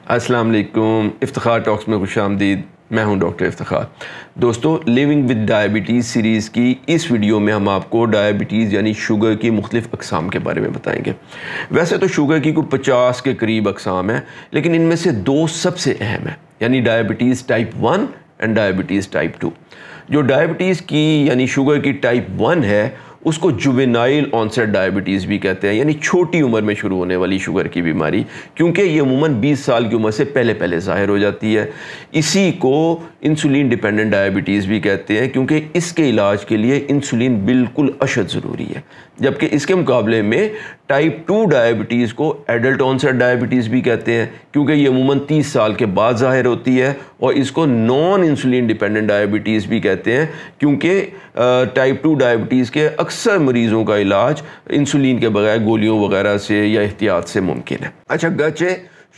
السلام علیکم، افتخار ٹاکس میں خوش آمدید۔ میں ہوں ڈاکٹر افتخار۔ دوستو، لیونگ ود ڈائبٹیز سیریز کی اس ویڈیو میں ہم آپ کو ڈائبٹیز یعنی شوگر کی مختلف اقسام کے بارے میں بتائیں گے۔ ویسے تو شوگر کی کوئی 50 کے قریب اقسام ہیں، لیکن ان میں سے دو سب سے اہم ہیں، یعنی diabetes type 1 and diabetes type 2۔ جو ڈائبٹیز کی یعنی شوگر کی ٹائپ 1 ہے، اس کو جوینائل آنسٹ ڈائبٹیز بھی کہتے ہیں، یعنی چھوٹی عمر میں شروع ہونے والی شوگر کی بیماری، کیونکہ یہ عموماً 20 سال کی عمر سے پہلے ظاہر ہو جاتی ہے۔ اسی کو انسولین ڈیپینڈنٹ ڈائبٹیز بھی کہتے ہیں، کیونکہ اس کے علاج کے لیے انسولین بالکل اشد ضروری ہے، جبکہ اس کے مقابلے میں ٹائپ 2 ڈائبٹیز کو ایڈلٹ آنسٹ ڈائبٹیز بھی کہتے ہیں، کیونکہ یہ عموماً 30 سال کے بعد ظاہر ہوتی ہے، اور اس کو نان انسولین ڈیپینڈنٹ ڈائبٹیز بھی کہتے ہیں، کیونکہ ٹائپ 2 ڈائبٹیز کے اکثر مریضوں کا علاج انسولین کے بغیر گولیوں وغیرہ سے یا احتیاط سے ممکن ہے۔ اچھا، گرچہ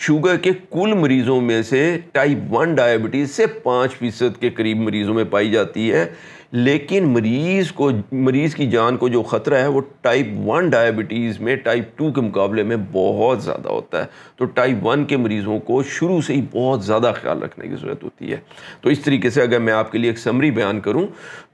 شوگر کے کل مریضوں میں سے ٹائپ 1 ڈائبٹیز سے 5% کے قریب مریضوں میں پائی جاتی ہے، لیکن مریض کی جان کو جو خطرہ ہے وہ ٹائپ 1 ڈائبٹیز میں ٹائپ 2 کے مقابلے میں بہت زیادہ ہوتا ہے۔ تو ٹائپ 1 کے مریضوں کو شروع سے ہی بہت زیادہ خیال رکھنے کی ضرورت ہوتی ہے۔ تو اس طریقے سے اگر میں آپ کے لیے ایک سمری بیان کروں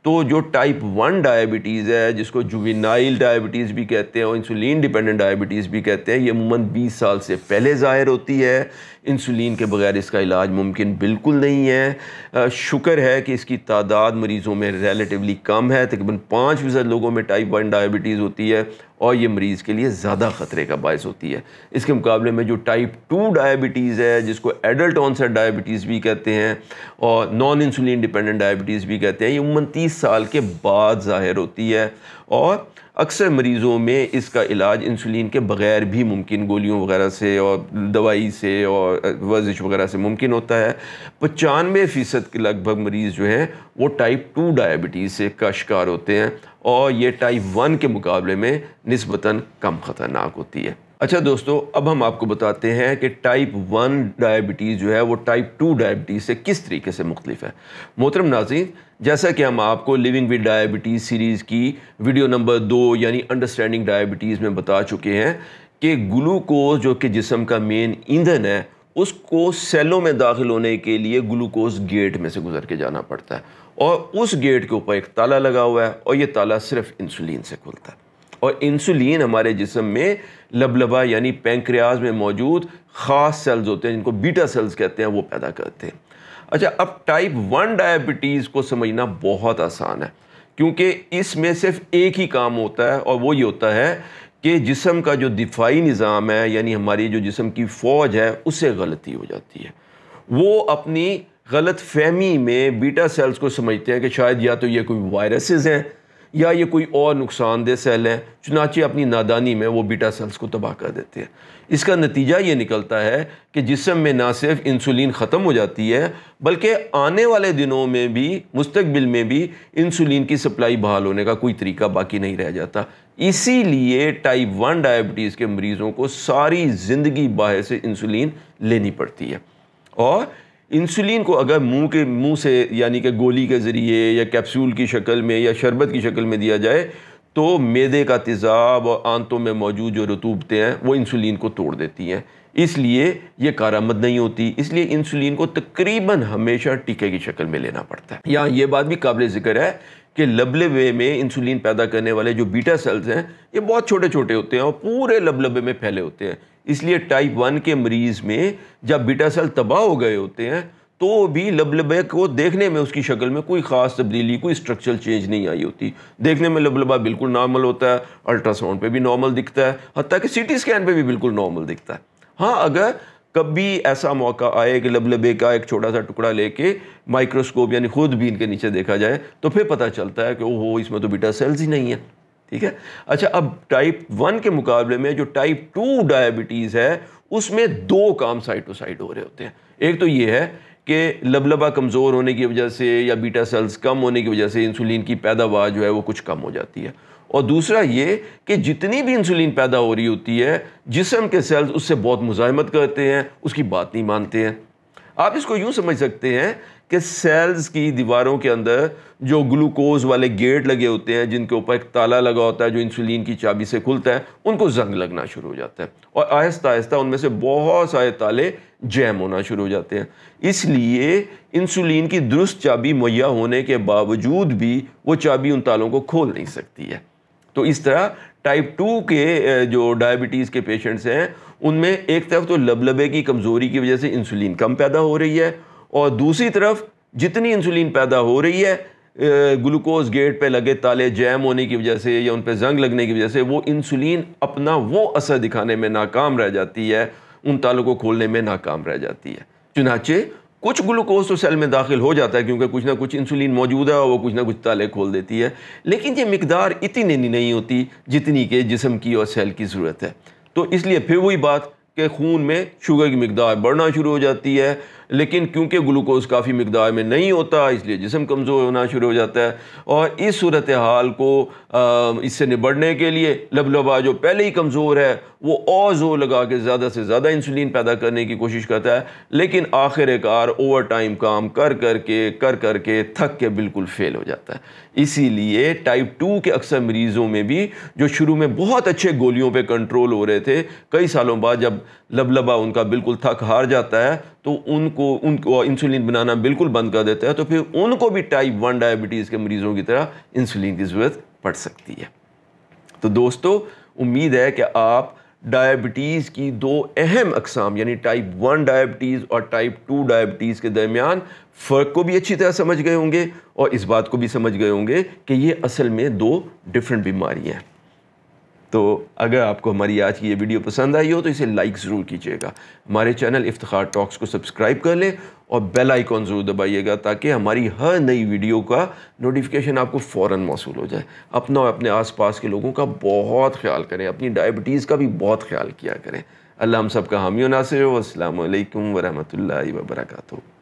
تو جو ٹائپ 1 ڈائبٹیز ہے، جس کو جوینائل ڈائبٹیز بھی کہتے ہیں اور انسولین ڈیپینڈنٹ ڈائبٹیز بھی کہتے ہیں، یہ عموماً 20 سال سے پہلے ظاہر ہوتی ہے۔ انسولین کے بغیر اس کا علاج ممکن بالکل نہیں ہے۔ شکر ہے کہ اس کی تعداد مریضوں میں ریلیٹیولی کم ہے، تقریباً 5% لوگوں میں ٹائپ 1 ڈائبٹیز ہوتی ہے، اور یہ مریض کے لیے زیادہ خطرے کا باعث ہوتی ہے۔ اس کے مقابلے میں جو ٹائپ 2 ڈائبٹیز ہے، جس کو ایڈلٹ آنسٹ ڈائبٹیز بھی کہتے ہیں اور نان انسولین ڈیپینڈنٹ ڈائبٹیز بھی کہتے ہیں، یہ عموماً 30 سال کے بعد ظاہر ہوتی ہے، اور اکثر مریضوں میں اس کا علاج انسولین کے بغیر بھی ممکن، گولیوں وغیرہ سے اور دوائی سے اور ورزش وغیرہ سے ممکن ہوتا ہے۔ 95% کے لگ بھگ مریض جو ہیں وہ ٹائپ 2 ڈائبٹیز سے کا شکار ہوتے ہیں، اور یہ ٹائپ 1 کے مقابلے میں نسبتاً کم خطرناک ہوتی ہے۔ اچھا دوستو، اب ہم آپ کو بتاتے ہیں کہ ٹائپ 1 ڈائبٹیز جو ہے وہ ٹائپ 2 ڈائبٹیز سے کس طریقے سے مختلف ہے۔ محترم ناظرین، جیسا کہ ہم آپ کو لیونگ ود ڈائبٹیز سیریز کی ویڈیو نمبر 2 یعنی انڈرسٹینڈنگ ڈائبٹیز میں بتا چکے ہیں کہ گلوکوز جو کہ جسم کا مین ایندھن ہے، اس کو سیلوں میں داخل ہونے کے لیے گلوکوز گیٹ میں سے گزر کے جانا پڑتا ہے، اور اس گیٹ کے اوپر ایک تالا لگا ہوا ہے، اور یہ تالا صرف انسولین سے کھلتا ہے۔ اور انسولین ہمارے جسم میں لبلبہ یعنی پینکریاز میں موجود خاص سیلز ہوتے ہیں، جن کو بیٹا سیلز کہتے ہیں، وہ پیدا کرتے ہیں۔ اچھا، اب ٹائپ 1 ڈائبٹیز کو سمجھنا بہت آسان ہے، کیونکہ اس میں صرف ایک ہی کام ہوتا ہے، اور وہ یہ ہوتا ہے کہ جسم کا جو دفاعی نظام ہے، یعنی ہماری جو جسم کی فوج ہے، اس سے غلطی ہو جاتی ہے۔ وہ اپنی غلط فہمی میں بیٹا سیلز کو سمجھتے ہیں کہ شاید یا تو یہ کوئی وائرسز ہیں یا یہ کوئی اور نقصان دہ سیل ہیں، چنانچہ اپنی نادانی میں وہ بیٹا سیلز کو تباہ کر دیتے ہیں۔ اس کا نتیجہ یہ نکلتا ہے کہ جسم میں نہ صرف انسولین ختم ہو جاتی ہے، بلکہ آنے والے دنوں میں بھی، مستقبل میں بھی انسولین کی سپلائی بحال ہونے کا کوئی طریقہ باقی نہیں رہ جاتا۔ اسی لیے ٹائپ 1 ڈائبٹیز کے مریضوں کو ساری زندگی باہر سے انسولین لینی پڑتی ہے، اور انسولین کو اگر منہ سے یعنی کہ گولی کے ذریعے یا کیپسول کی شکل میں یا شربت کی شکل میں دیا جائے تو معدے کا تیزاب اور آنتوں میں موجود جو رطوبتیں ہیں وہ انسولین کو توڑ دیتی ہیں، اس لیے یہ کارآمد نہیں ہوتی۔ اس لیے انسولین کو تقریباً ہمیشہ ٹیکے کی شکل میں لینا پڑتا ہے۔ یہاں یہ بات بھی قابل ذکر ہے کہ لبلبے میں انسولین پیدا کرنے والے جو بیٹا سیلز ہیں، یہ بہت چھوٹے چھوٹے ہوتے ہیں اور پورے لبلبے میں پھیلے ہوتے ہیں۔ اس لیے ٹائپ 1 کے مریض میں جب بیٹا سیل تباہ ہو گئے ہوتے ہیں تو بھی لبلبے کو دیکھنے میں اس کی شکل میں کوئی خاص تبدیلی، کوئی اسٹرکچرل چینج نہیں آئی ہوتی۔ دیکھنے میں لبلبہ بالکل نارمل ہوتا ہے، الٹرا ساؤنڈ پہ بھی نارمل دکھتا ہے، حتیٰ کہ سی ٹی اسکین پہ بھی بالکل نارمل دکھتا ہے۔ ہاں، اگر کبھی ایسا موقع آئے کہ لبلبے کا ایک چھوٹا سا ٹکڑا لے کے مائکروسکوپ یعنی خود بین کے نیچے دیکھا جائے تو پھر پتہ چلتا ہے کہ اوہو، اس میں تو بیٹا سیلز ہی نہیں ہیں۔ ٹھیک ہے۔ اچھا، اب ٹائپ 1 کے مقابلے میں جو ٹائپ 2 ڈائبٹیز ہے، اس میں 2 کام سائڈ ٹو سائڈ ہو رہے ہوتے ہیں۔ ایک تو یہ ہے کہ لبلبہ کمزور ہونے کی وجہ سے یا بیٹا سیلز کم ہونے کی وجہ سے انسولین کی پیداوار جو ہے وہ کچھ کم ہو جاتی ہے، اور دوسرا یہ کہ جتنی بھی انسولین پیدا ہو رہی ہوتی ہے، جسم کے سیلز اس سے بہت مزاحمت کرتے ہیں، اس کی بات نہیں مانتے ہیں۔ آپ اس کو یوں سمجھ سکتے ہیں کہ سیلز کی دیواروں کے اندر جو گلوکوز والے گیٹ لگے ہوتے ہیں جن کے اوپر ایک تالا لگا ہوتا ہے جو انسولین کی چابی سے کھلتا ہے، ان کو زنگ لگنا شروع ہو جاتا ہے اور آہستہ آہستہ ان میں سے بہت سارے تالے جیم ہونا شروع ہو جاتے ہیں۔ اس لیے انسولین کی درست چابی مہیا ہونے کے باوجود بھی وہ چابی ان تالوں کو کھول نہیں سکتی ہے۔ تو اس طرح ٹائپ 2 کے جو ڈائبٹیز کے پیشنٹس ہیں ان میں ایک طرف تو لبلبے کی کمزوری کی وجہ سے انسولین کم پیدا ہو رہی ہے، اور دوسری طرف جتنی انسولین پیدا ہو رہی ہے گلوکوز گیٹ پہ لگے تالے جیم ہونے کی وجہ سے یا ان پہ زنگ لگنے کی وجہ سے وہ انسولین اپنا وہ اثر دکھانے میں ناکام رہ جاتی ہے، ان تالوں کو کھولنے میں ناکام رہ جاتی ہے۔ چنانچہ کچھ گلوکوز تو سیل میں داخل ہو جاتا ہے کیونکہ کچھ نہ کچھ انسولین موجود ہے اور وہ کچھ نہ کچھ تالے کھول دیتی ہے، لیکن یہ مقدار اتنی نہیں ہوتی جتنی کہ جسم کی اور سیل کی ضرورت ہے۔ تو اس لیے پھر وہی بات کہ خون میں شوگر کی مقدار بڑھنا شروع ہو جاتی ہے، لیکن کیونکہ گلوکوز کافی مقدار میں نہیں ہوتا اس لیے جسم کمزور ہونا شروع ہو جاتا ہے، اور اس صورتحال کو اس سے نبڑنے کے لیے لبلبا جو پہلے ہی کمزور ہے وہ اور زور لگا کے زیادہ سے زیادہ انسولین پیدا کرنے کی کوشش کرتا ہے، لیکن آخر کار اوور ٹائم کام کر کر کے تھک کے بالکل فیل ہو جاتا ہے۔ اسی لیے ٹائپ 2 کے اکثر مریضوں میں بھی جو شروع میں بہت اچھے گولیوں پہ کنٹرول ہو رہے تھے، کئی سالوں بعد جب لبلبا ان کا بالکل تھک ہار جاتا ہے تو ان کو انسولین بنانا بالکل بند کر دیتا ہے، تو پھر ان کو بھی ٹائپ 1 ڈائبٹیز کے مریضوں کی طرح انسولین کی ضرورت پڑ سکتی ہے۔ تو دوستو، امید ہے کہ آپ ڈائبٹیز کی دو اہم اقسام یعنی ٹائپ 1 ڈائبٹیز اور ٹائپ 2 ڈائبٹیز کے درمیان فرق کو بھی اچھی طرح سمجھ گئے ہوں گے، اور اس بات کو بھی سمجھ گئے ہوں گے کہ یہ اصل میں دو ڈیفرنٹ بیماریاں ہیں۔ تو اگر آپ کو ہماری آج کی یہ ویڈیو پسند آئی ہو تو اسے لائک ضرور کیجیے گا، ہمارے چینل افتخار ٹاکس کو سبسکرائب کر لیں اور بیل آئیکن ضرور دبائیے گا تاکہ ہماری ہر نئی ویڈیو کا نوٹیفیکیشن آپ کو فوراً موصول ہو جائے۔ اپنا اور اپنے آس پاس کے لوگوں کا بہت خیال کریں، اپنی ڈائبٹیز کا بھی بہت خیال کیا کریں۔ اللہ ہم سب کا حامی و ناصر ہو۔ السلام علیکم ورحمۃ اللہ وبرکاتہ۔